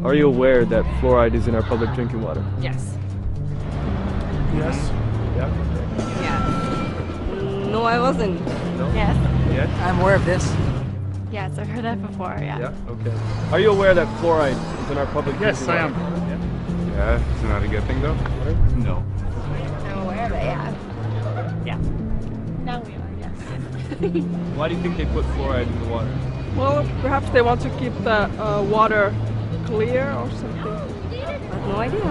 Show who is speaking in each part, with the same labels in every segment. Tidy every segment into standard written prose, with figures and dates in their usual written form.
Speaker 1: Are you aware that fluoride is in our public drinking water?
Speaker 2: Yes.
Speaker 3: Yes.
Speaker 1: Yeah.
Speaker 2: Yeah. No, I wasn't.
Speaker 1: No?
Speaker 4: Yes.
Speaker 1: Yes?
Speaker 3: I'm aware of this.
Speaker 4: Yes, I've heard that before, yeah.
Speaker 1: Yeah? Okay. Are you aware that fluoride is in our public
Speaker 5: Yes,
Speaker 1: drinking
Speaker 5: I
Speaker 1: water?
Speaker 5: am.
Speaker 1: Yeah.
Speaker 5: Yeah, it's not a good thing though. No.
Speaker 4: I'm aware of it, yeah. Yeah. Now we are, yes.
Speaker 1: Why do you think they put fluoride in the water?
Speaker 6: Well, perhaps they want to keep the water clear or something.
Speaker 2: I have no idea.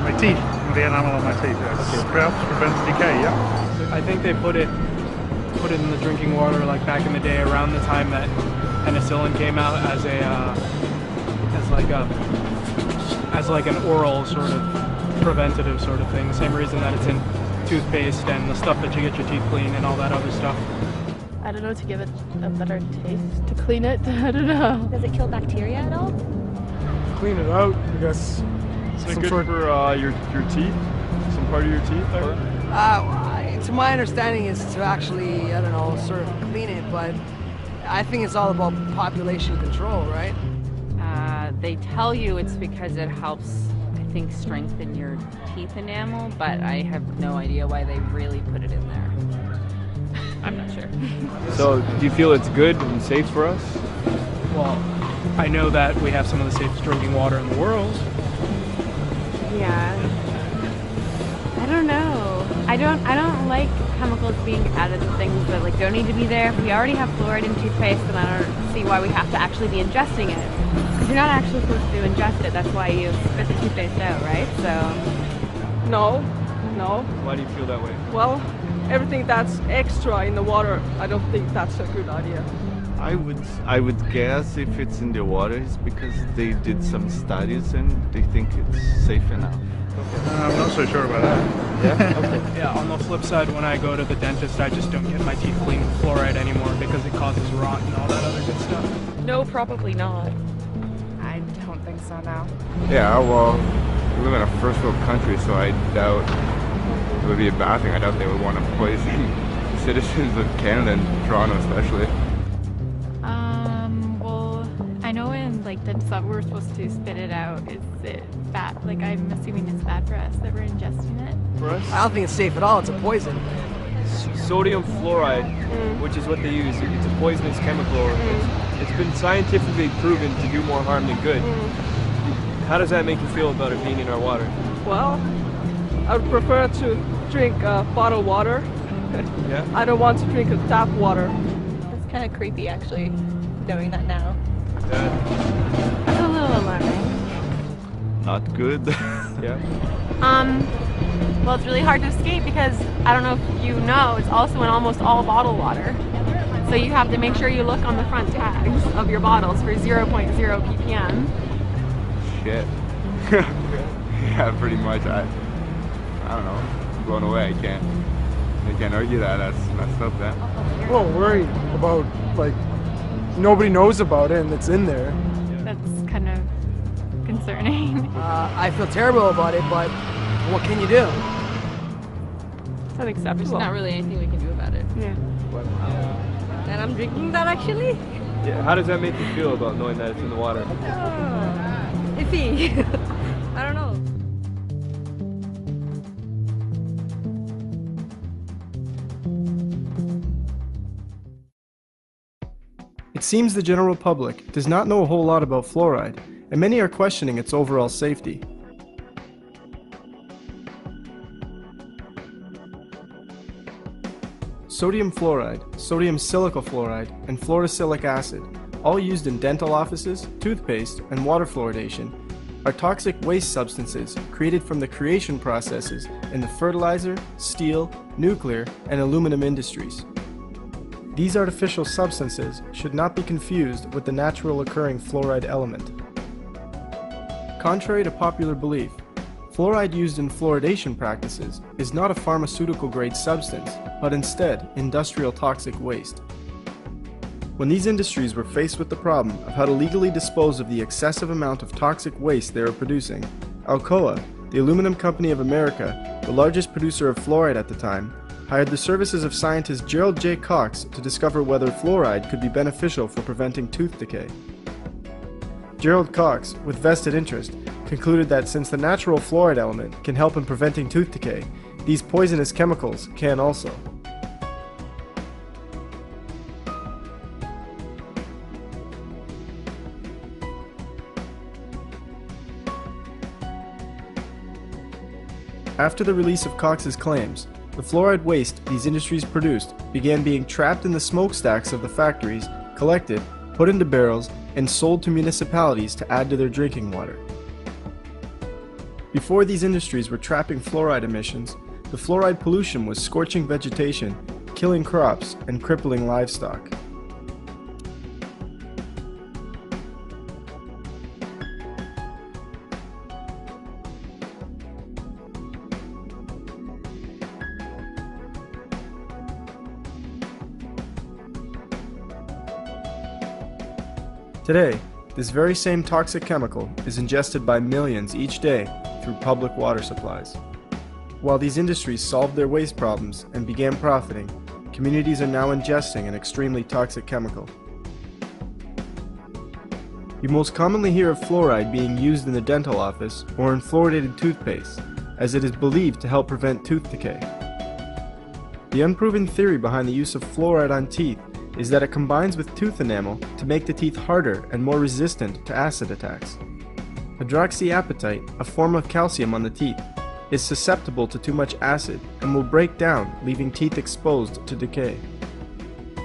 Speaker 5: My teeth. The enamel on my teeth. Yes. Perhaps prevent decay. Yeah.
Speaker 3: I think they put it in the drinking water like back in the day, around the time that penicillin came out as like an oral sort of preventative sort of thing. Same reason that it's in toothpaste and the stuff that you get your teeth clean and all that other stuff.
Speaker 6: I don't know, to give it a better taste, to clean it. I don't know.
Speaker 4: Does it kill bacteria at all?
Speaker 3: Clean it out, I guess.
Speaker 1: Is it good for your teeth? Some part of your teeth?
Speaker 7: To my understanding is to actually, I don't know, sort of clean it, but I think it's all about population control, right?
Speaker 2: They tell you it's because it helps, I think, strengthen your teeth enamel, but I have no idea why they really put it in there. I'm not sure.
Speaker 1: So, do you feel it's good and safe for us?
Speaker 3: Well, I know that we have some of the safest drinking water in the world.
Speaker 4: Yeah. I don't know. I don't like chemicals being added to things that like don't need to be there. If we already have fluoride in toothpaste, then I don't see why we have to actually be ingesting it. Because you're not actually supposed to ingest it. That's why you spit the toothpaste out, right? So.
Speaker 6: No.
Speaker 1: Why do you feel that way?
Speaker 6: Well, everything that's extra in the water, I don't think that's a good idea.
Speaker 8: I would guess if it's in the water, it's because they did some studies and they think it's safe enough.
Speaker 5: I'm not so sure about that.
Speaker 1: Yeah? Okay.
Speaker 3: Yeah, on the flip side, when I go to the dentist, I just don't get my teeth cleaned with fluoride anymore because it causes rot and all that other good stuff.
Speaker 2: No, probably not.
Speaker 4: I don't think so now.
Speaker 5: Yeah, well, we live in a first world country, so I doubt it would be a bad thing. I doubt they would want to poison citizens of Canada and Toronto especially.
Speaker 4: Well, I know in like dentist lab we're supposed to spit it out. Is it bad? Like I'm assuming it's bad for us that we're ingesting it.
Speaker 1: For us?
Speaker 7: I don't think it's safe at all. It's a poison.
Speaker 1: Sodium fluoride, which is what they use, it's a poisonous chemical. It's been scientifically proven to do more harm than good. How does that make you feel about it being in our water?
Speaker 6: Well, I would prefer to drink bottled water.
Speaker 1: Yeah?
Speaker 6: I don't want to drink tap water.
Speaker 4: It's kind of creepy actually, knowing that now.
Speaker 1: Yeah.
Speaker 4: It's a little alarming.
Speaker 8: Not good.
Speaker 1: Yeah?
Speaker 4: Well, it's really hard to escape because I don't know if you know, it's also in almost all bottled water. So you have to make sure you look on the front tags of your bottles for 0.0 ppm.
Speaker 5: Shit. Yeah, pretty much. I don't know. I'm blown away. I can't argue that. That's messed up then.
Speaker 3: Well, worried about, like, nobody knows about it and it's in there.
Speaker 4: That's kind of concerning.
Speaker 7: I feel terrible about it, but what can you do?
Speaker 4: It's unacceptable.
Speaker 2: There's not really anything we can do about it.
Speaker 4: Yeah.
Speaker 2: And I'm drinking that actually?
Speaker 1: Yeah. How does that make you feel about knowing that it's in the water?
Speaker 2: Iffy. I don't know.
Speaker 9: It seems the general public does not know a whole lot about fluoride, and many are questioning its overall safety. Sodium fluoride, sodium silicate fluoride, and fluorosilicic acid, all used in dental offices, toothpaste, and water fluoridation, are toxic waste substances created from the creation processes in the fertilizer, steel, nuclear, and aluminum industries. These artificial substances should not be confused with the natural occurring fluoride element. Contrary to popular belief, fluoride used in fluoridation practices is not a pharmaceutical-grade substance, but instead industrial toxic waste. When these industries were faced with the problem of how to legally dispose of the excessive amount of toxic waste they were producing, Alcoa, the Aluminum Company of America, the largest producer of fluoride at the time, hired the services of scientist Gerald J. Cox to discover whether fluoride could be beneficial for preventing tooth decay. Gerald Cox, with vested interest, concluded that since the natural fluoride element can help in preventing tooth decay, these poisonous chemicals can also. After the release of Cox's claims, the fluoride waste these industries produced began being trapped in the smokestacks of the factories, collected, put into barrels, and sold to municipalities to add to their drinking water. Before these industries were trapping fluoride emissions, the fluoride pollution was scorching vegetation, killing crops, and crippling livestock. Today, this very same toxic chemical is ingested by millions each day through public water supplies. While these industries solved their waste problems and began profiting, communities are now ingesting an extremely toxic chemical. You most commonly hear of fluoride being used in the dental office or in fluoridated toothpaste, as it is believed to help prevent tooth decay. The unproven theory behind the use of fluoride on teeth is that it combines with tooth enamel to make the teeth harder and more resistant to acid attacks. Hydroxyapatite, a form of calcium on the teeth, is susceptible to too much acid and will break down, leaving teeth exposed to decay.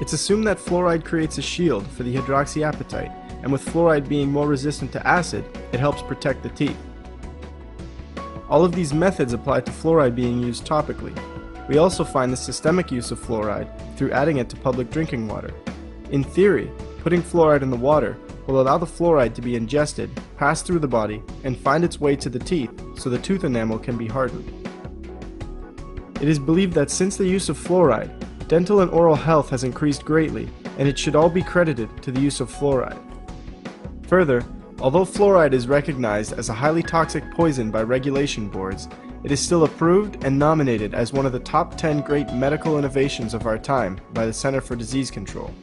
Speaker 9: It's assumed that fluoride creates a shield for the hydroxyapatite, and with fluoride being more resistant to acid, it helps protect the teeth. All of these methods apply to fluoride being used topically. We also find the systemic use of fluoride through adding it to public drinking water. In theory, putting fluoride in the water will allow the fluoride to be ingested, pass through the body, and find its way to the teeth so the tooth enamel can be hardened. It is believed that since the use of fluoride, dental and oral health has increased greatly, and it should all be credited to the use of fluoride. Further, although fluoride is recognized as a highly toxic poison by regulation boards, it is still approved and nominated as one of the top 10 great medical innovations of our time by the Center for Disease Control.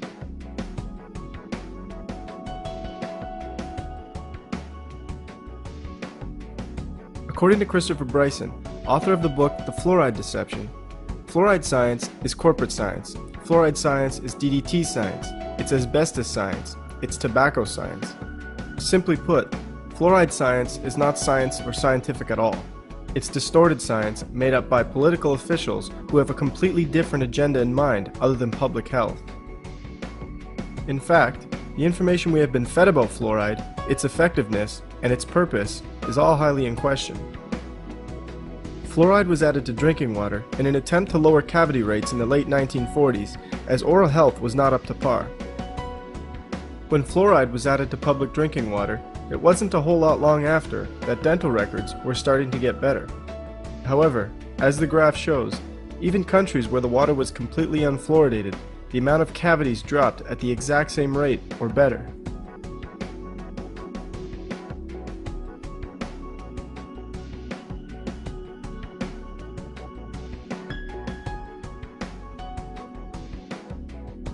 Speaker 9: According to Christopher Bryson, author of the book The Fluoride Deception, fluoride science is corporate science, fluoride science is DDT science, it's asbestos science, it's tobacco science. Simply put, fluoride science is not science or scientific at all. It's distorted science made up by political officials who have a completely different agenda in mind other than public health. In fact, the information we have been fed about fluoride, its effectiveness, and its purpose is all highly in question. Fluoride was added to drinking water in an attempt to lower cavity rates in the late 1940s, as oral health was not up to par. When fluoride was added to public drinking water, it wasn't a whole lot long after that dental records were starting to get better. However, as the graph shows, even countries where the water was completely unfluoridated, the amount of cavities dropped at the exact same rate or better.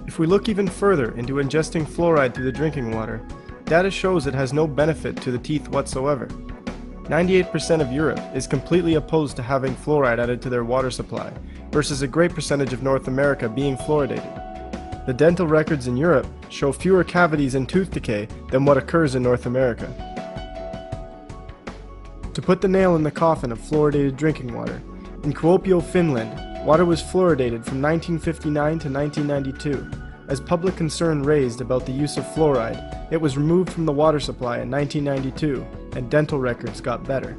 Speaker 9: If we look even further into ingesting fluoride through the drinking water, data shows it has no benefit to the teeth whatsoever. 98% of Europe is completely opposed to having fluoride added to their water supply, versus a great percentage of North America being fluoridated. The dental records in Europe show fewer cavities and tooth decay than what occurs in North America. To put the nail in the coffin of fluoridated drinking water, in Kuopio, Finland, water was fluoridated from 1959 to 1992. As public concern raised about the use of fluoride, it was removed from the water supply in 1992, and dental records got better.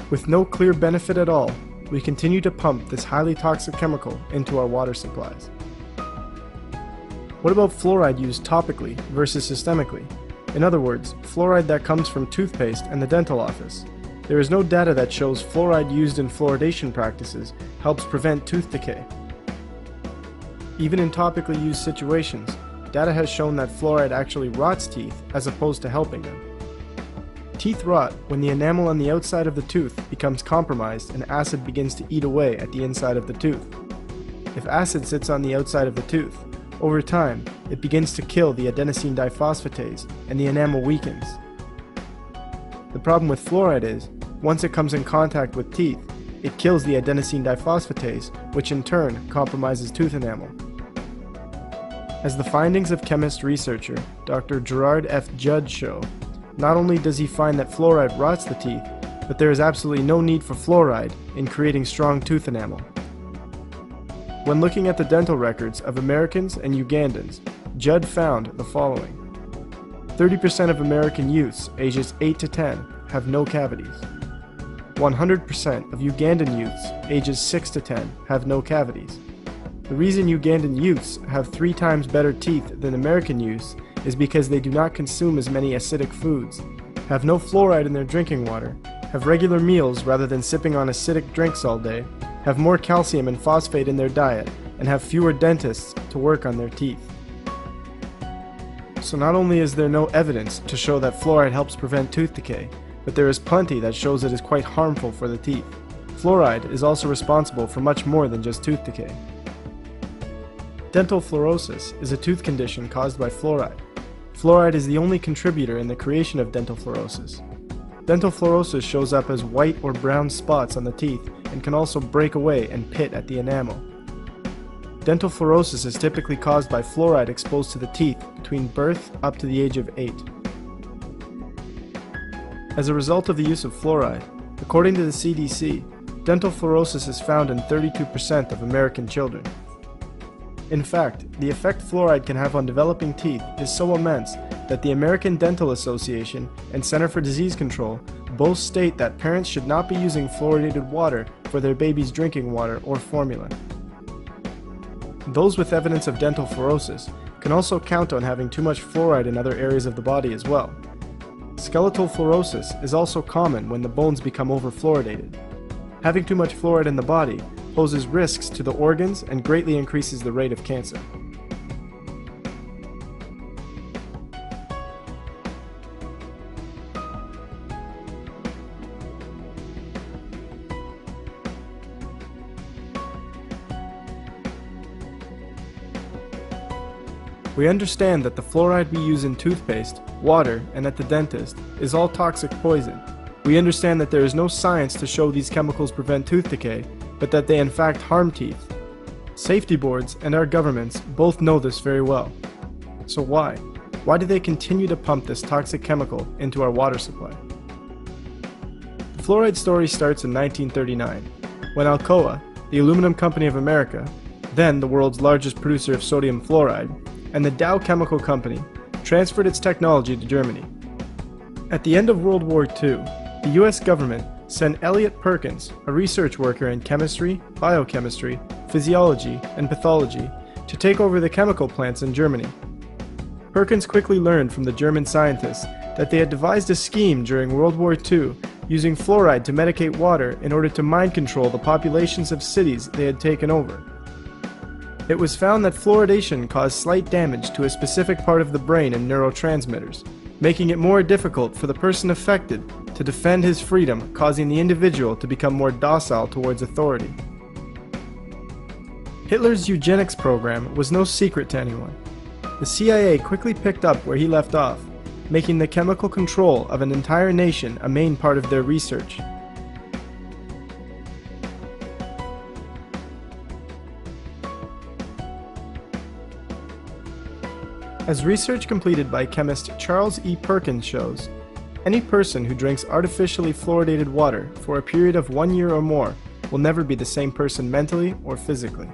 Speaker 9: With no clear benefit at all, we continue to pump this highly toxic chemical into our water supplies. What about fluoride used topically versus systemically? In other words, fluoride that comes from toothpaste and the dental office. There is no data that shows fluoride used in fluoridation practices helps prevent tooth decay. Even in topically used situations, data has shown that fluoride actually rots teeth as opposed to helping them. Teeth rot when the enamel on the outside of the tooth becomes compromised and acid begins to eat away at the inside of the tooth. If acid sits on the outside of the tooth, over time, it begins to kill the adenosine diphosphatase and the enamel weakens. The problem with fluoride is, once it comes in contact with teeth, it kills the adenosine diphosphatase, which in turn compromises tooth enamel. As the findings of chemist researcher Dr. Gerard F. Judd show, not only does he find that fluoride rots the teeth, but there is absolutely no need for fluoride in creating strong tooth enamel. When looking at the dental records of Americans and Ugandans, Judd found the following. 30% of American youths ages 8 to 10 have no cavities. 100% of Ugandan youths ages 6 to 10 have no cavities. The reason Ugandan youths have 3 times better teeth than American youths is because they do not consume as many acidic foods, have no fluoride in their drinking water, have regular meals rather than sipping on acidic drinks all day, have more calcium and phosphate in their diet, and have fewer dentists to work on their teeth. So not only is there no evidence to show that fluoride helps prevent tooth decay, but there is plenty that shows it is quite harmful for the teeth. Fluoride is also responsible for much more than just tooth decay. Dental fluorosis is a tooth condition caused by fluoride. Fluoride is the only contributor in the creation of dental fluorosis. Dental fluorosis shows up as white or brown spots on the teeth and can also break away and pit at the enamel. Dental fluorosis is typically caused by fluoride exposed to the teeth between birth up to the age of 8. As a result of the use of fluoride, according to the CDC, dental fluorosis is found in 32% of American children. In fact, the effect fluoride can have on developing teeth is so immense that the American Dental Association and Center for Disease Control both state that parents should not be using fluoridated water for their baby's drinking water or formula. Those with evidence of dental fluorosis can also count on having too much fluoride in other areas of the body as well. Skeletal fluorosis is also common when the bones become overfluoridated. Having too much fluoride in the body poses risks to the organs and greatly increases the rate of cancer. We understand that the fluoride we use in toothpaste, water, and at the dentist is all toxic poison. We understand that there is no science to show these chemicals prevent tooth decay, but that they in fact harm teeth. Safety boards and our governments both know this very well. So why? Why do they continue to pump this toxic chemical into our water supply? The fluoride story starts in 1939, when Alcoa, the Aluminum Company of America, then the world's largest producer of sodium fluoride, and the Dow Chemical Company transferred its technology to Germany. At the end of World War II, the US government sent Elliot Perkins, a research worker in chemistry, biochemistry, physiology, and pathology, to take over the chemical plants in Germany. Perkins quickly learned from the German scientists that they had devised a scheme during World War II using fluoride to medicate water in order to mind control the populations of cities they had taken over. It was found that fluoridation caused slight damage to a specific part of the brain and neurotransmitters, making it more difficult for the person affected to defend his freedom, causing the individual to become more docile towards authority. Hitler's eugenics program was no secret to anyone. The CIA quickly picked up where he left off, making the chemical control of an entire nation a main part of their research. As research completed by chemist Charles E. Perkins shows, any person who drinks artificially fluoridated water for a period of 1 year or more will never be the same person mentally or physically.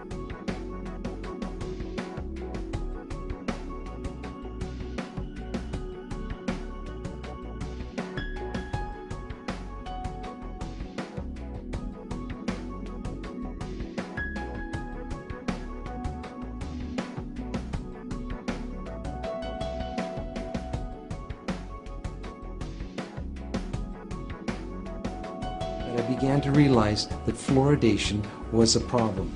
Speaker 10: I began to realize that fluoridation was a problem.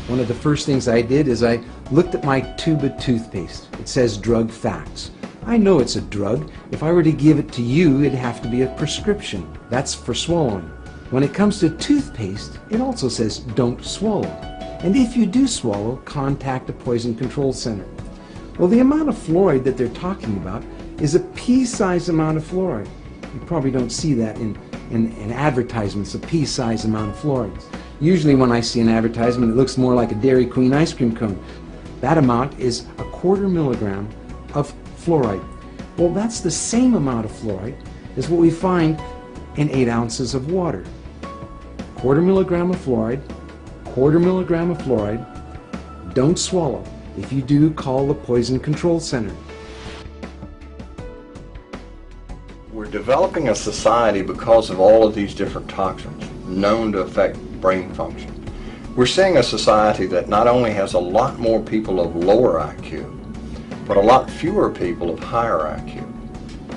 Speaker 10: One of the first things I did is I looked at my tube of toothpaste. It says drug facts. I know it's a drug. If I were to give it to you, it'd have to be a prescription. That's for swallowing. When it comes to toothpaste, it also says don't swallow. And if you do swallow, contact a poison control center. Well, the amount of fluoride that they're talking about is a pea-sized amount of fluoride. You probably don't see that in advertisements, a pea-sized amount of fluoride. Usually when I see an advertisement, it looks more like a Dairy Queen ice cream cone. That amount is 1/4 milligram of fluoride. Well, that's the same amount of fluoride as what we find in 8 ounces of water. 1/4 milligram of fluoride, 1/4 milligram of fluoride. Don't swallow. If you do, call the Poison Control Center.
Speaker 11: We're developing a society because of all of these different toxins known to affect brain function. We're seeing a society that not only has a lot more people of lower IQ, but a lot fewer people of higher IQ.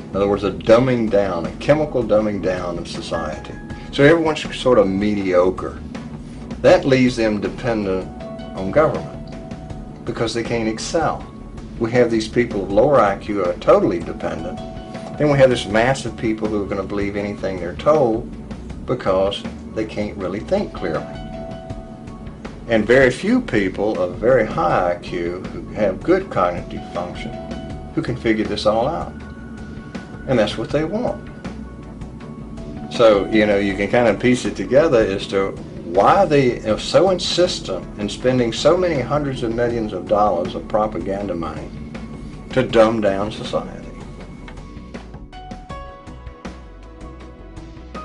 Speaker 11: In other words, a dumbing down, a chemical dumbing down of society. So everyone's sort of mediocre. That leaves them dependent on government because they can't excel. We have these people of lower IQ who are totally dependent. Then we have this mass of people who are going to believe anything they're told because they can't really think clearly. And very few people of very high IQ who have good cognitive function who can figure this all out. And that's what they want. So, you know, you can kind of piece it together as to why they are so insistent in spending so many hundreds of millions of dollars of propaganda money to dumb down society.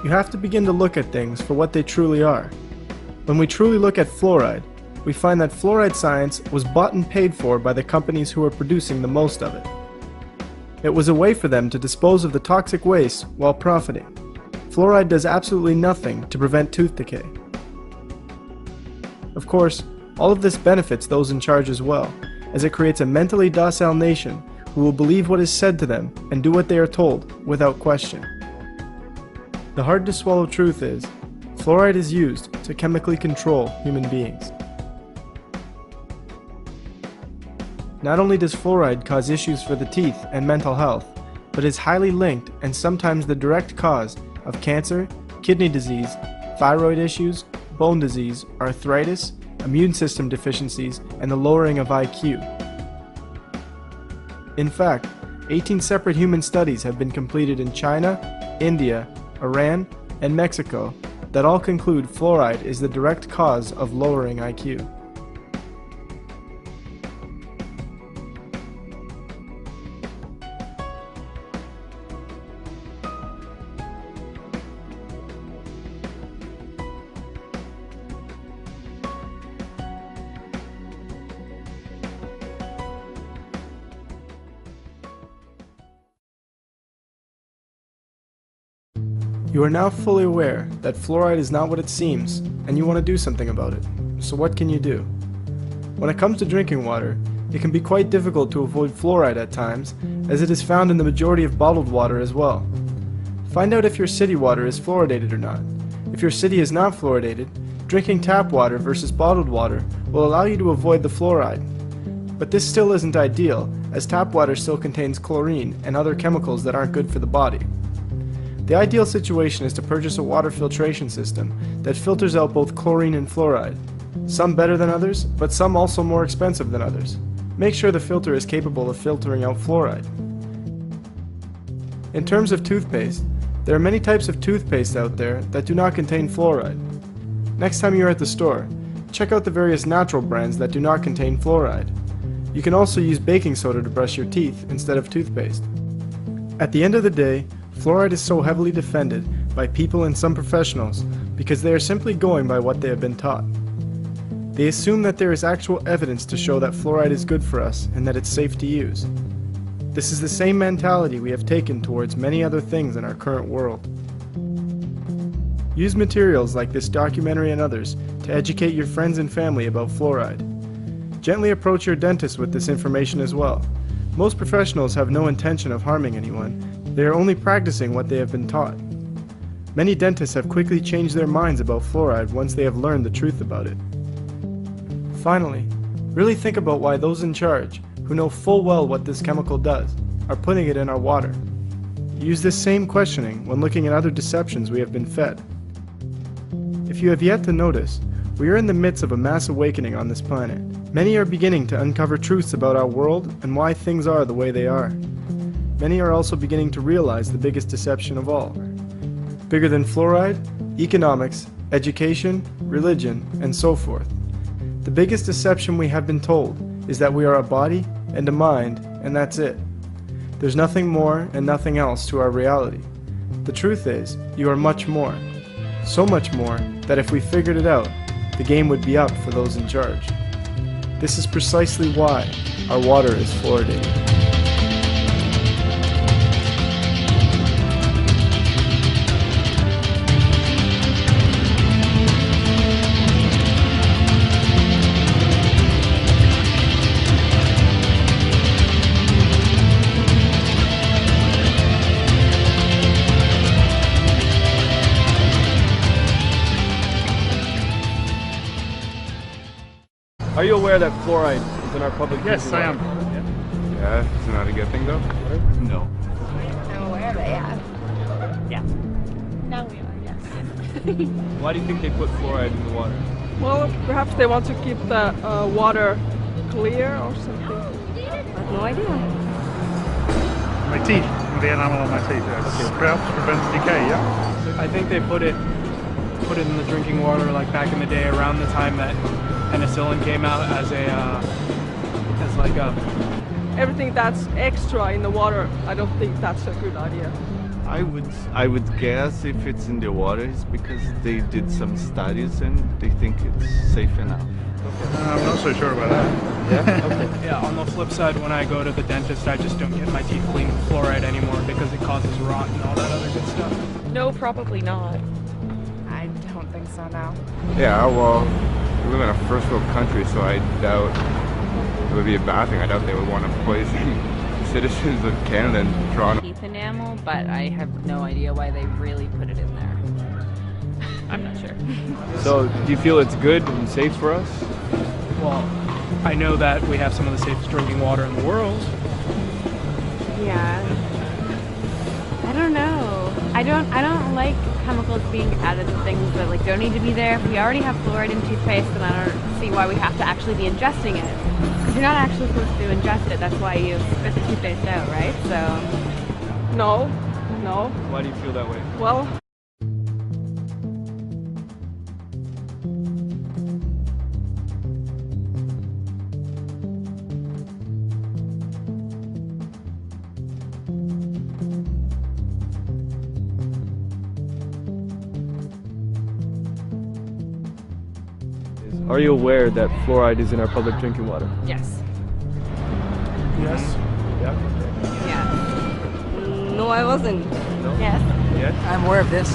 Speaker 9: You have to begin to look at things for what they truly are. When we truly look at fluoride, we find that fluoride science was bought and paid for by the companies who are producing the most of it. It was a way for them to dispose of the toxic waste while profiting. Fluoride does absolutely nothing to prevent tooth decay. Of course, all of this benefits those in charge as well, as it creates a mentally docile nation who will believe what is said to them and do what they are told without question. The hard-to-swallow truth is, fluoride is used to chemically control human beings. Not only does fluoride cause issues for the teeth and mental health, but is highly linked and sometimes the direct cause of cancer, kidney disease, thyroid issues, bone disease, arthritis, immune system deficiencies, and the lowering of IQ. In fact, 18 separate human studies have been completed in China, India, Iran, and Mexico that all conclude fluoride is the direct cause of lowering IQ. You are now fully aware that fluoride is not what it seems, and you want to do something about it. So what can you do? When it comes to drinking water, it can be quite difficult to avoid fluoride at times, as it is found in the majority of bottled water as well. Find out if your city water is fluoridated or not. If your city is not fluoridated, drinking tap water versus bottled water will allow you to avoid the fluoride. But this still isn't ideal, as tap water still contains chlorine and other chemicals that aren't good for the body. The ideal situation is to purchase a water filtration system that filters out both chlorine and fluoride. Some better than others, but some also more expensive than others. Make sure the filter is capable of filtering out fluoride. In terms of toothpaste, there are many types of toothpaste out there that do not contain fluoride. Next time you're at the store, check out the various natural brands that do not contain fluoride. You can also use baking soda to brush your teeth instead of toothpaste. At the end of the day, fluoride is so heavily defended by people and some professionals because they are simply going by what they have been taught. They assume that there is actual evidence to show that fluoride is good for us and that it's safe to use. This is the same mentality we have taken towards many other things in our current world. Use materials like this documentary and others to educate your friends and family about fluoride. Gently approach your dentist with this information as well. Most professionals have no intention of harming anyone. They are only practicing what they have been taught. Many dentists have quickly changed their minds about fluoride once they have learned the truth about it. Finally, really think about why those in charge, who know full well what this chemical does, are putting it in our water. Use this same questioning when looking at other deceptions we have been fed. If you have yet to notice, We are in the midst of a mass awakening on this planet. Many are beginning to uncover truths about our world and why things are the way they are. Many are also beginning to realize the biggest deception of all. Bigger than fluoride, economics, education, religion, and so forth. The biggest deception we have been told is that we are a body and a mind, and that's it. There's nothing more and nothing else to our reality. The truth is, you are much more. So much more that if we figured it out, the game would be up for those in charge. This is precisely why our water is fluoridated.
Speaker 1: Are you aware that fluoride is in our public
Speaker 12: Yes,
Speaker 1: drinking
Speaker 12: I
Speaker 1: water?
Speaker 12: am.
Speaker 5: Yeah, it's not a good thing though.
Speaker 12: No.
Speaker 13: I'm aware of it, yeah. Yeah. Now we are, yes.
Speaker 1: Why do you think they put fluoride in the water?
Speaker 6: Well, perhaps they want to keep the water clear or something.
Speaker 4: I have no idea.
Speaker 12: My teeth. The enamel on my teeth. Yes. Perhaps prevents decay, yeah?
Speaker 3: I think they put it in the drinking water like back in the day around the time that penicillin came out as
Speaker 6: Everything that's extra in the water, I don't think that's a good idea.
Speaker 8: I would guess if it's in the water it's because they did some studies and they think it's safe enough.
Speaker 12: I'm not so sure about that.
Speaker 3: Yeah? Okay. Yeah, on the flip side, when I go to the dentist, I just don't get my teeth cleaned with fluoride anymore because it causes rot and all that other good stuff.
Speaker 13: No, probably not. I don't think so now.
Speaker 5: Yeah, well, we live in a first world country, so I doubt it would be a bad thing. I doubt they would want to poison citizens of Canada and Toronto.
Speaker 2: Teeth enamel, but I have no idea why they really put it in there. I'm not sure.
Speaker 1: So, do you feel it's good and safe for us?
Speaker 3: Well, I know that we have some of the safest drinking water in the world.
Speaker 4: Yeah. I don't know. I don't like chemicals being added to things that like don't need to be there. If we already have fluoride in toothpaste, then I don't see why we have to actually be ingesting it. Because you're not actually supposed to ingest it. That's why you spit the toothpaste out, right? So.
Speaker 6: No.
Speaker 1: Why do you feel that way?
Speaker 6: Well,
Speaker 1: Are you aware that fluoride is in our public drinking water?
Speaker 2: Yes.
Speaker 3: Yes.
Speaker 1: Yeah?
Speaker 13: Yeah. No, I wasn't.
Speaker 1: No?
Speaker 4: Yes.
Speaker 1: Yes?
Speaker 7: I'm aware of this.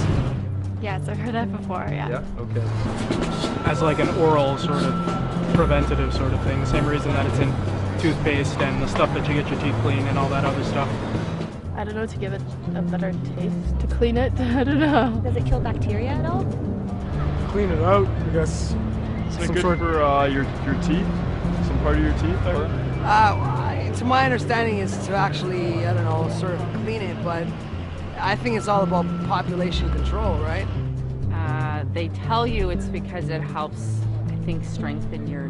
Speaker 4: Yes, I've heard that before, yeah.
Speaker 1: Yeah? Okay.
Speaker 3: As like an oral sort of preventative sort of thing. Same reason that it's in toothpaste and the stuff that you get your teeth clean and all that other stuff.
Speaker 14: I don't know, to give it a better taste, to clean it. I don't know.
Speaker 13: Does it kill bacteria at all?
Speaker 9: Clean it out, I guess.
Speaker 1: Is it good for your teeth? Some part of your teeth?
Speaker 7: To my understanding is to actually, I don't know, sort of clean it, but I think it's all about population control, right?
Speaker 2: They tell you it's because it helps, I think, strengthen your